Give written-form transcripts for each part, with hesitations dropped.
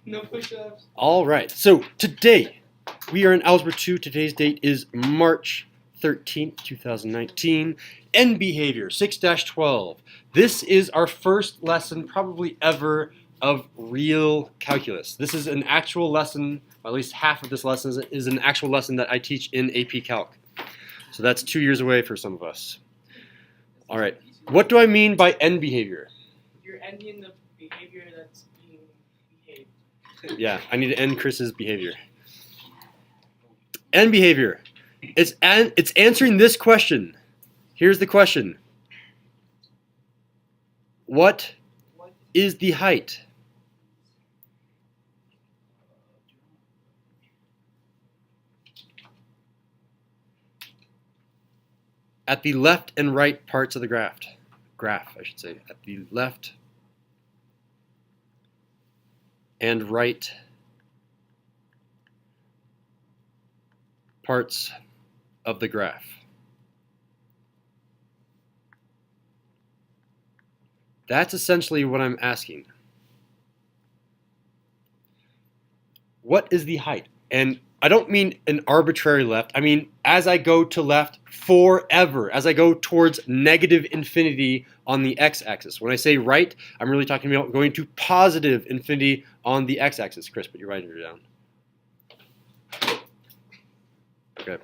No push-ups. All right, so today we are in Algebra 2. Today's date is March 13th, 2019. End behavior, 6-12. This is our first lesson, probably ever, of real calculus. This is an actual lesson, or at least half of this lesson is an actual lesson that I teach in AP Calc. So that's 2 years away for some of us. All right, what do I mean by end behavior? You're ending the behavior that's being behaved. Yeah, I need to end Chris's behavior. End behavior. It's answering this question. Here's the question. What is the height? At the left and right parts of the graph, I should say, at the left and right parts of the graph. That's essentially what I'm asking. What is the height? And I don't mean an arbitrary left. I mean as I go to left forever, as I go towards negative infinity on the x-axis. When I say right, I'm really talking about going to positive infinity on the x-axis. Chris, put your writer down. Okay.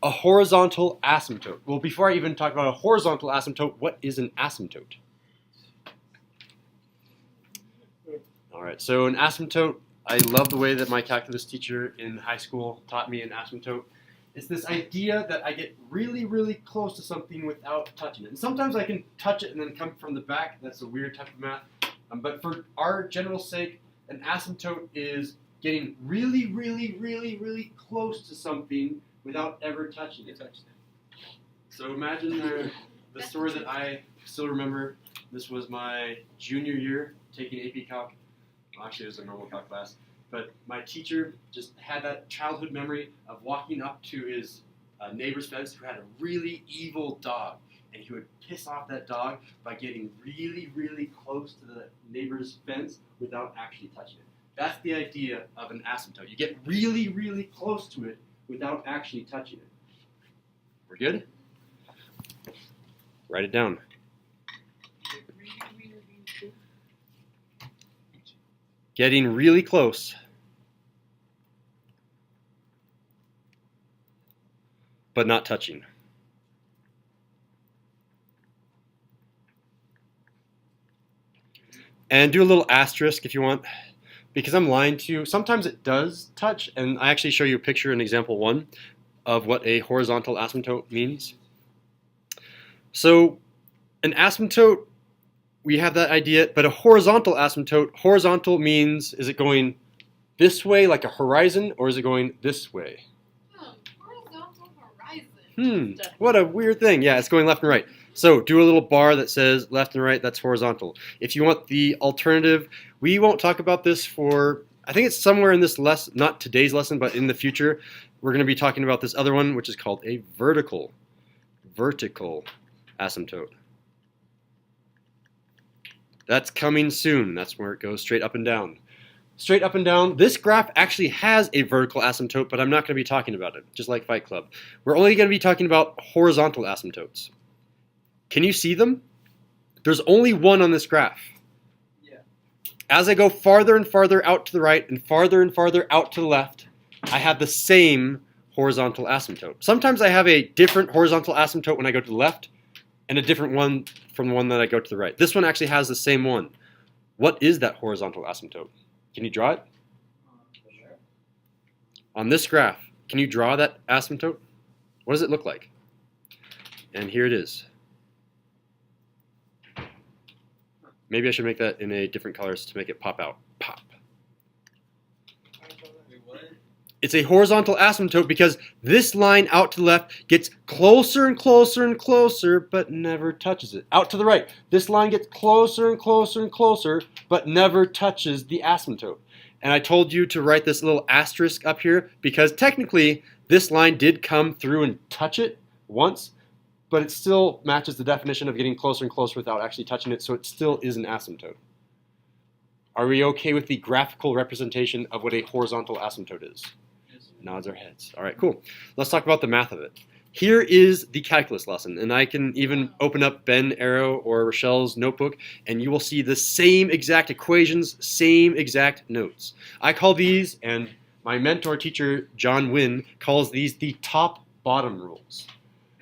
A horizontal asymptote. Well, before I even talk about a horizontal asymptote, what is an asymptote? All right, so an asymptote, I love the way that my calculus teacher in high school taught me an asymptote. It's this idea that I get really, really close to something without touching it. And sometimes I can touch it and then come from the back. That's a weird type of math. But for our general sake, an asymptote is getting really, really, really, really close to something without ever touching it. So imagine the story that I still remember. This was my junior year taking AP Calc. Well, actually, it was a normal calc class. But my teacher just had that childhood memory of walking up to his neighbor's fence who had a really evil dog. And he would piss off that dog by getting really, really close to the neighbor's fence without actually touching it. That's the idea of an asymptote. You get really, really close to it without actually touching it. We're good? Write it down. Getting really close, but not touching. And do a little asterisk if you want, because I'm lying to you. Sometimes it does touch, and I actually show you a picture in example 1 of what a horizontal asymptote means. So an asymptote, we have that idea, but a horizontal asymptote, horizontal means, is it going this way like a horizon, or is it going this way? Horizontal horizon. What a weird thing. Yeah, it's going left and right. So do a little bar that says left and right, that's horizontal. If you want the alternative, we won't talk about this for, I think it's somewhere in this lesson, not today's lesson, but in the future, we're going to be talking about this other one, which is called a vertical asymptote. That's coming soon. That's where it goes straight up and down. Straight up and down. This graph actually has a vertical asymptote, but I'm not going to be talking about it, just like Fight Club. We're only going to be talking about horizontal asymptotes. Can you see them? There's only one on this graph. Yeah. As I go farther and farther out to the right and farther out to the left, I have the same horizontal asymptote. Sometimes I have a different horizontal asymptote when I go to the left, and a different one from the one that I go to the right. This one actually has the same one. What is that horizontal asymptote? Can you draw it? On this graph, can you draw that asymptote? What does it look like? And here it is. Maybe I should make that in a different colors to make it pop out. Pop. It's a horizontal asymptote because this line out to the left gets closer and closer and closer, but never touches it. Out to the right, this line gets closer and closer and closer, but never touches the asymptote. And I told you to write this little asterisk up here because technically this line did come through and touch it once, but it still matches the definition of getting closer and closer without actually touching it, so it still is an asymptote. Are we okay with the graphical representation of what a horizontal asymptote is? Yes. Nods our heads. All right, cool. Let's talk about the math of it. Here is the calculus lesson, and I can even open up Ben, Arrow, or Rochelle's notebook, and you will see the same exact equations, same exact notes. I call these, and my mentor teacher, John Wynn, calls these the top-bottom rules.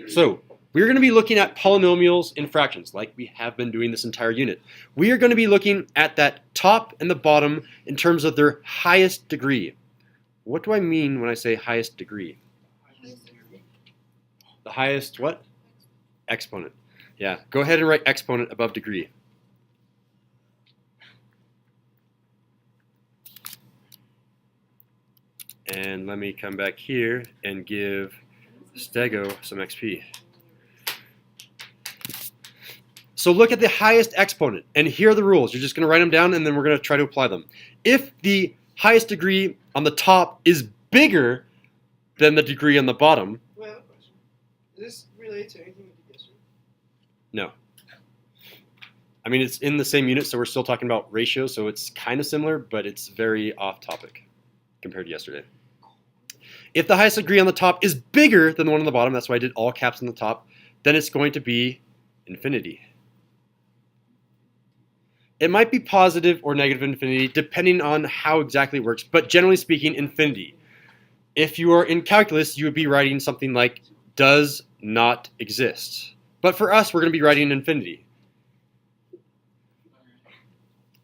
So we're going to be looking at polynomials in fractions, like we have been doing this entire unit. We are going to be looking at that top and the bottom in terms of their highest degree. What do I mean when I say highest degree? The highest what? Exponent. Yeah, go ahead and write exponent above degree. And let me come back here and give Stego some XP. So look at the highest exponent, and here are the rules. You're just going to write them down, and then we're going to try to apply them. If the highest degree on the top is bigger than the degree on the bottom, Wait, I have a question. Is this related to anything we did yesterday? no. I mean, it's in the same unit, so we're still talking about ratios, so it's kind of similar, but it's very off topic compared to yesterday. If the highest degree on the top is bigger than the one on the bottom, that's why I did all caps on the top, then it's going to be infinity. It might be positive or negative infinity, depending on how exactly it works, but generally speaking, infinity. If you are in calculus, you would be writing something like does not exist. But for us, we're going to be writing infinity.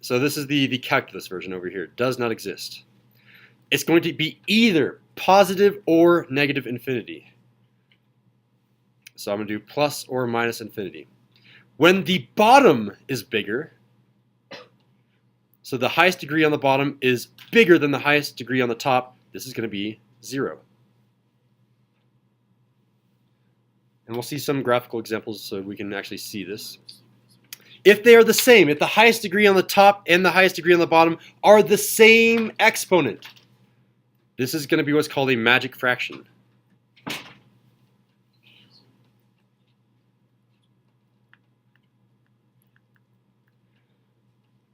So this is the calculus version over here. Does not exist. It's going to be either positive or negative infinity. So I'm going to do plus or minus infinity. When the bottom is bigger, so the highest degree on the bottom is bigger than the highest degree on the top, this is going to be 0. And we'll see some graphical examples so we can actually see this. If they are the same, if the highest degree on the top and the highest degree on the bottom are the same exponent, this is going to be what's called a magic fraction.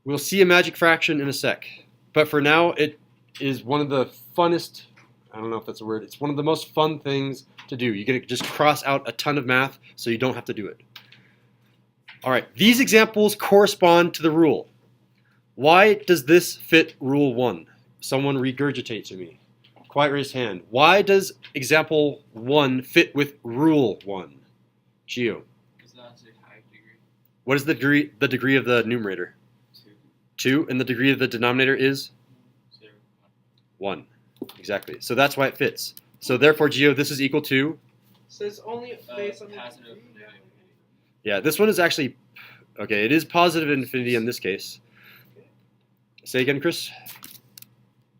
We'll see a magic fraction in a sec. But for now, it is one of the funnest, I don't know if that's a word, it's one of the most fun things to do. You get to just cross out a ton of math so you don't have to do it. All right, these examples correspond to the rule. Why does this fit rule 1? Someone regurgitate to me. Quiet raised hand. Why does example 1 fit with rule 1? Gio. Because that's a high degree. What is the degree of the numerator? 2, and the degree of the denominator is? 0. 1. Exactly. So that's why it fits. So therefore, Gio, this is equal to? So it's only based on the positive. degree? Yeah, this one is actually, okay, it is positive infinity in this case. Say again, Chris?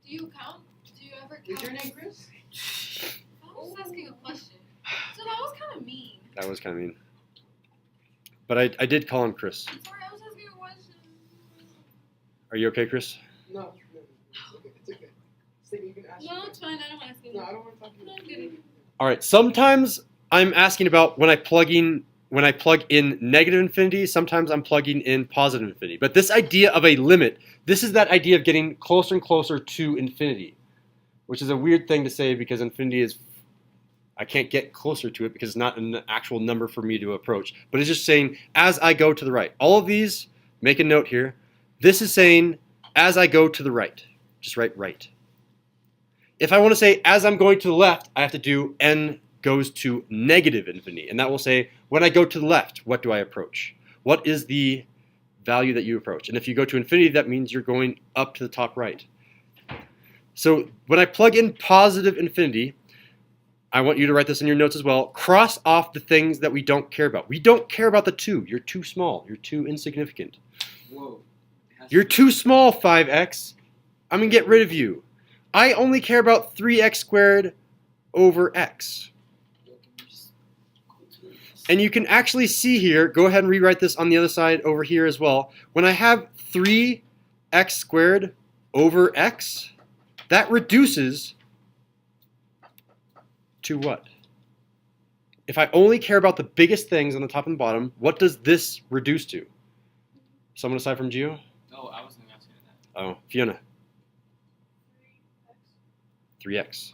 Do you count? Do you ever count? Is your name Chris? I was just asking a question. So that was kind of mean. That was kind of mean. But I did call him Chris. I'm sorry, I was asking a question. Are you okay, Chris? No, it's okay. It's okay. Steve, you can ask. No, it's fine. I don't want to ask you. No, I don't want to talk to you. No, I'm good. All right, sometimes I'm asking about when I plug in negative infinity, sometimes I'm plugging in positive infinity. But this idea of a limit, this is that idea of getting closer and closer to infinity, which is a weird thing to say because infinity is, I can't get closer to it because it's not an actual number for me to approach. But it's just saying as I go to the right. All of these, make a note here, this is saying as I go to the right. Just write right. If I want to say as I'm going to the left, I have to do n goes to negative infinity. And that will say, when I go to the left, what do I approach? What is the value that you approach? And if you go to infinity, that means you're going up to the top right. So when I plug in positive infinity, I want you to write this in your notes as well. Cross off the things that we don't care about. We don't care about the 2. You're too small. You're too insignificant. Whoa. You're too small, 5x. I'm going to get rid of you. I only care about 3x squared over x. And you can actually see here, go ahead and rewrite this on the other side over here as well. When I have 3x squared over x, that reduces to what? If I only care about the biggest things on the top and bottom, what does this reduce to? Someone aside from Gio? Oh, I was going to ask you that. Oh, Fiona. 3x. 3x.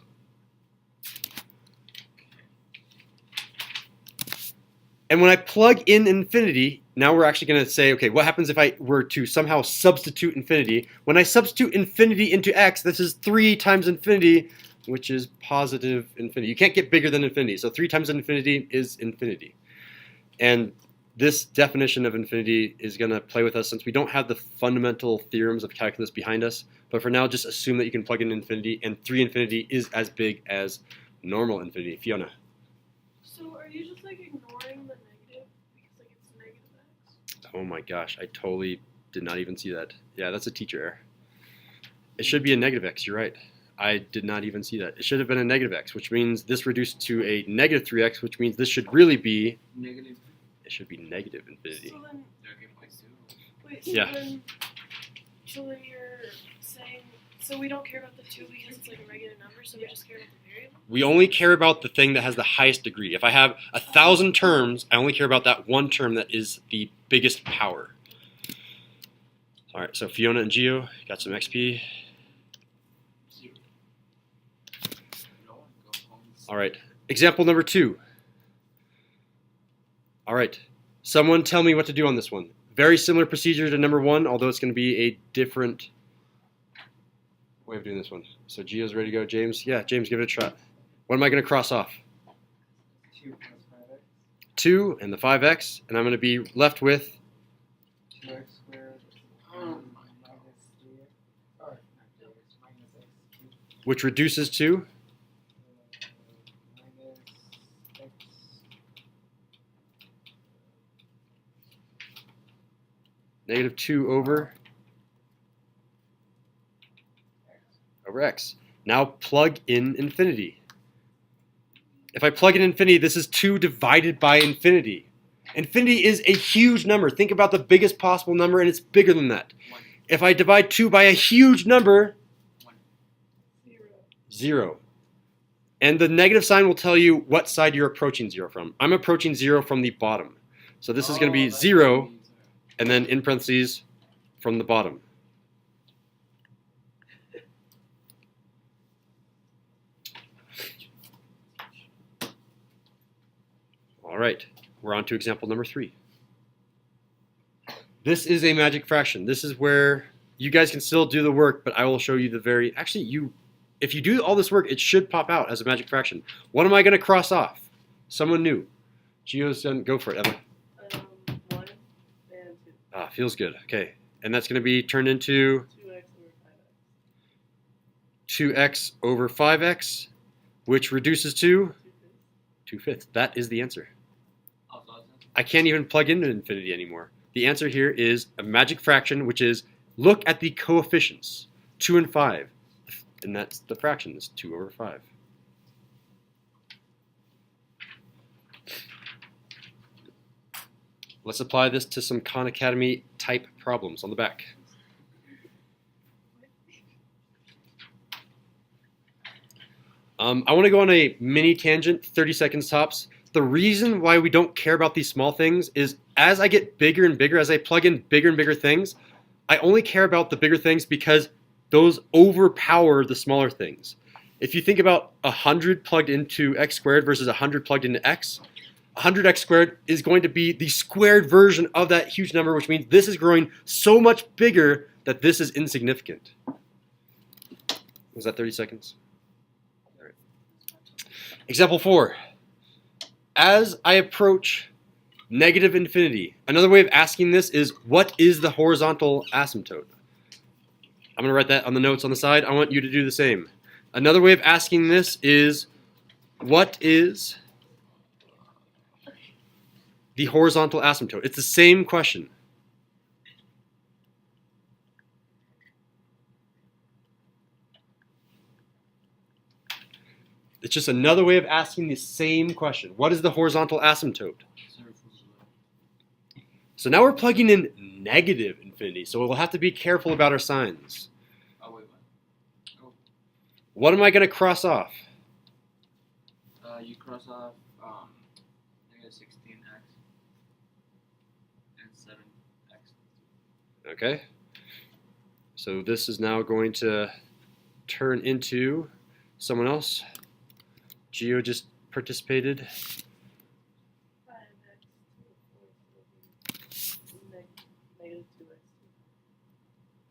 And when I plug in infinity, now we're actually going to say, okay, what happens if I were to somehow substitute infinity? When I substitute infinity into x, this is 3 times infinity, which is positive infinity. You can't get bigger than infinity. So 3 times infinity is infinity. And this definition of infinity is going to play with us since we don't have the fundamental theorems of calculus behind us. But for now, just assume that you can plug in infinity, and 3 infinity is as big as normal infinity. Fiona. So are you just like ignoring the negative because like it's negative x? Oh my gosh, I totally did not even see that. Yeah, that's a teacher error. It should be a negative x, you're right. I did not even see that. It should have been a negative x, which means this reduced to a negative 3x, which means this should really be... Negative. It should be negative infinity. So then, wait, Yeah. So then you're saying, so we don't care about the 2 because it's like a regular number, so we just care about the variable? We only care about the thing that has the highest degree. If I have 1,000 terms, I only care about that one term that is the biggest power. All right, so Fiona and Gio got some XP. All right, example number 2. All right, someone tell me what to do on this one. Very similar procedure to number 1, although it's going to be a different way of doing this one. So Gio's ready to go. James, yeah, James, give it a try. What am I going to cross off? 2 plus 5x. 2 and the 5x, and I'm going to be left with 2x squared. Minus 3x. Or not 3x, minus x cubed. which reduces to Minus x. negative 2 over x. Now plug in infinity. If I plug in infinity, this is 2 divided by infinity. Infinity is a huge number. Think about the biggest possible number, and it's bigger than that. 1. If I divide 2 by a huge number, 1. 0. And the negative sign will tell you what side you're approaching 0 from. I'm approaching 0 from the bottom. So this is going to be 0, and then in parentheses from the bottom. All right, we're on to example number 3. This is a magic fraction. This is where you guys can still do the work, but I will show you the very... Actually, if you do all this work, it should pop out as a magic fraction. What am I going to cross off? Someone new. Gio's done. Go for it, Emma. 1 and 2. Ah, feels good. Okay, and that's going to be turned into 2x over 5x. 2x over 5x, which reduces to 2/5. 2/5. That is the answer. I can't even plug into infinity anymore. The answer here is a magic fraction, which is, look at the coefficients, 2 and 5. And that's the fraction, it's 2 over 5. Let's apply this to some Khan Academy type problems on the back. I want to go on a mini tangent, 30 seconds tops. The reason why we don't care about these small things is as I get bigger and bigger, as I plug in bigger and bigger things, I only care about the bigger things because those overpower the smaller things. If you think about 100 plugged into x squared versus 100 plugged into x, 100x squared is going to be the squared version of that huge number, which means this is growing so much bigger that this is insignificant. Was that 30 seconds? All right. Example 4. As I approach negative infinity, another way of asking this is, what is the horizontal asymptote? I'm going to write that on the notes on the side. I want you to do the same. Another way of asking this is, what is the horizontal asymptote? It's the same question. It's just another way of asking the same question. What is the horizontal asymptote? So now we're plugging in negative infinity, so we'll have to be careful about our signs. Oh, wait. Oh. What am I going to cross off? You cross off negative 16x and 7x. Okay. So this is now going to turn into someone else. Geo just participated. 5x to the 4th will be negative 2x.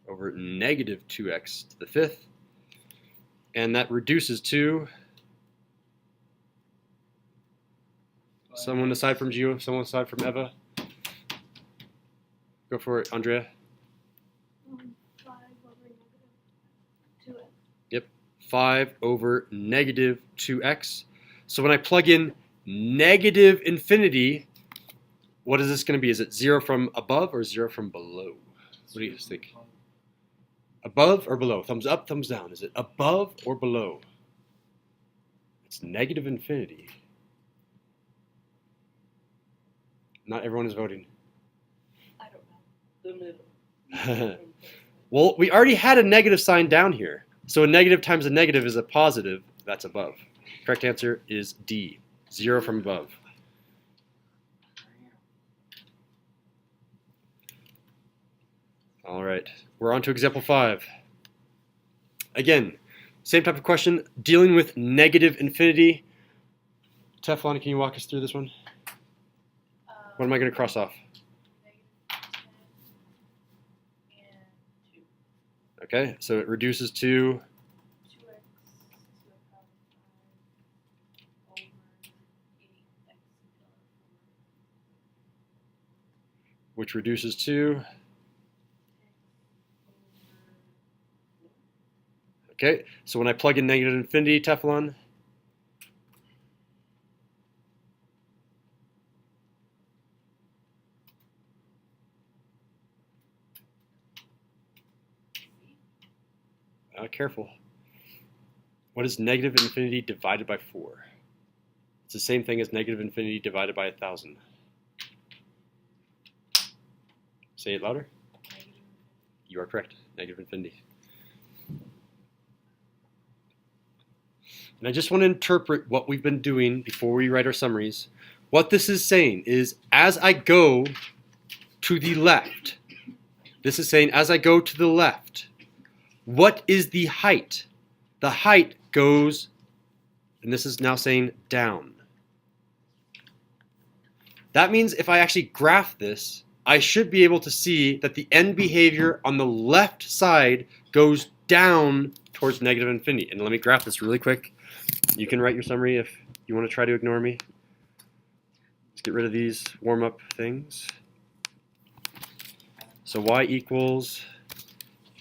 Over negative 2x to the 5th. And that reduces to someone aside from Geo, someone aside from Eva. Go for it, Andrea. 5 over negative 2x. Yep, 5 over negative 2x. So when I plug in negative infinity, what is this going to be? Is it 0 from above or 0 from below? What do you guys think? Above or below? Thumbs up, thumbs down. Is it above or below? It's negative infinity. Not everyone is voting. I don't know. The middle. Well, we already had a negative sign down here. So a negative times a negative is a positive. That's above. Correct answer is D. 0 from above. All right. We're on to example 5. Again, same type of question, dealing with negative infinity. Teflon, can you walk us through this one? What am I going to cross off? Okay, so it reduces to 2x to the power of 5 over 8x to the power which reduces to, of 4. okay, so when I plug in negative infinity, Teflon, careful. What is negative infinity divided by 4? It's the same thing as negative infinity divided by 1,000. Say it louder. You are correct. Negative infinity. And I just want to interpret what we've been doing before we write our summaries. What this is saying is, as I go to the left, this is saying, as I go to the left, what is the height? The height goes, and this is now saying down. That means if I actually graph this, I should be able to see that the end behavior on the left side goes down towards negative infinity. And let me graph this really quick. You can write your summary if you want to try to ignore me. Let's get rid of these warm-up things. So y equals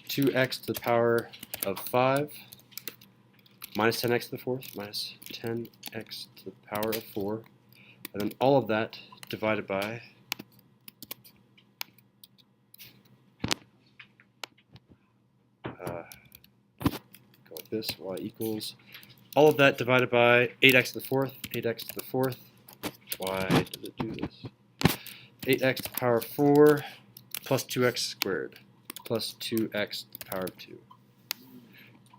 2x to the power of 5 minus 10x to the 4th minus 10x to the power of 4. And then all of that divided by go like this, y equals all of that divided by 8x to the 4th, 8x to the 4th. Why does it do this? 8x to the power of 4 plus 2x squared plus 2x to the power of 2.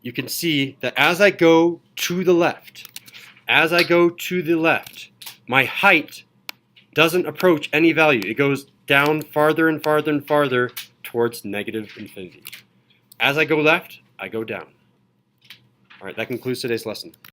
You can see that as I go to the left, my height doesn't approach any value. It goes down farther and farther and farther towards negative infinity. As I go left, I go down. All right, that concludes today's lesson.